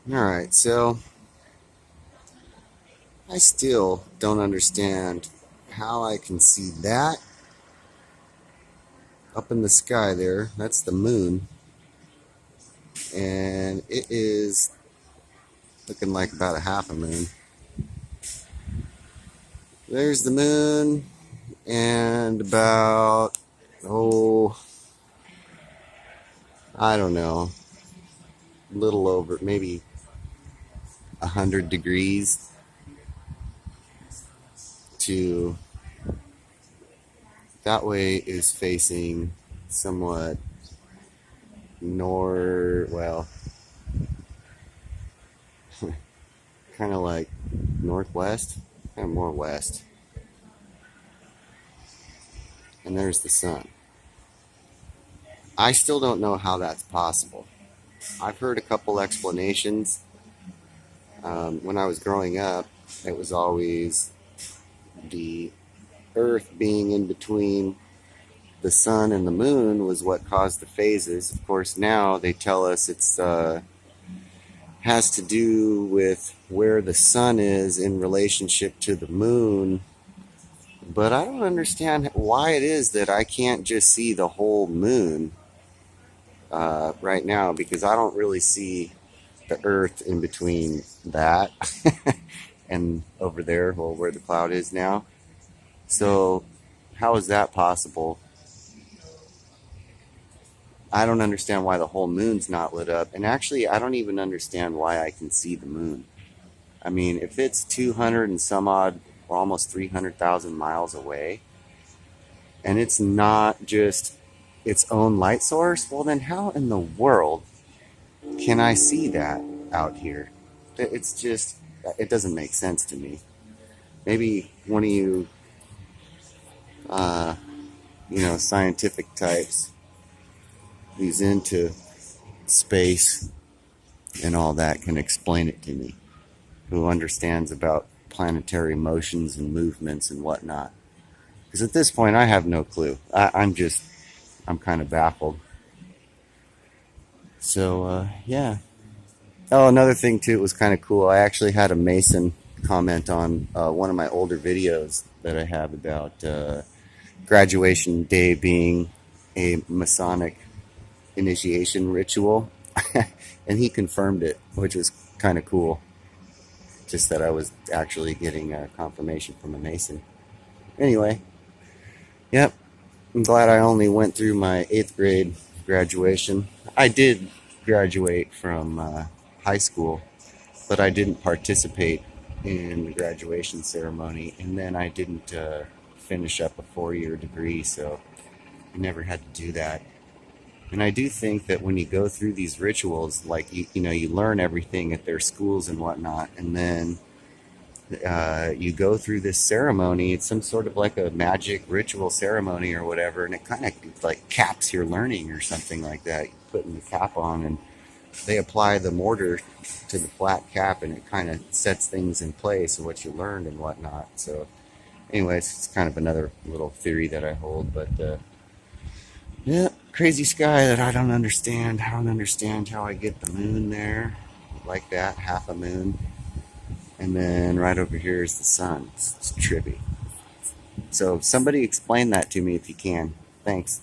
Alright, so I still don't understand how I can see that up in the sky there. That's the moon. And it is looking like about a half a moon. There's the moon, and about, oh, I don't know, a little over, maybe 100 degrees to that way is facing somewhat well, kind of like northwest, kind of more west. And there's the sun. I still don't know how that's possible. I've heard a couple explanations. When I was growing up, it was always the Earth being in between the sun and the moon was what caused the phases. Of course, now they tell us it's has to do with where the sun is in relationship to the moon. But I don't understand why it is that I can't just see the whole moon right now, because I don't really see the Earth in between that and over there, well, where the cloud is now. So, how is that possible? I don't understand why the whole moon's not lit up. And actually, I don't even understand why I can see the moon. I mean, if it's 200 and some odd, or almost 300,000 miles away, and it's not just its own light source, well, then how in the world can I see that out here? It's just, it doesn't make sense to me. Maybe one of you, uh, scientific types who's into space and all that can explain it to me, who understands about planetary motions and movements and whatnot. Because at this point, I have no clue. I'm kind of baffled. So, yeah. Oh, another thing, too, it was kind of cool. I actually had a Mason comment on one of my older videos that I have about graduation day being a Masonic initiation ritual. And he confirmed it, which was kind of cool. Just that I was actually getting a confirmation from a Mason. Anyway, yep. I'm glad I only went through my 8th grade graduation. I did graduate from high school, but I didn't participate in the graduation ceremony. And then I didn't finish up a 4-year degree, so I never had to do that. And I do think that when you go through these rituals, like you learn everything at their schools and whatnot, and then you go through this ceremony. It's some sort of like a magic ritual ceremony or whatever, and it kind of like caps your learning or something like that. You're putting the cap on, and they apply the mortar to the flat cap, and it kind of sets things in place of what you learned and whatnot. So, anyways, it's kind of another little theory that I hold, but yeah, crazy sky that I don't understand. I don't understand how I get the moon there like that, half a moon. And then right over here is the sun. It's trippy. So somebody explain that to me if you can. Thanks.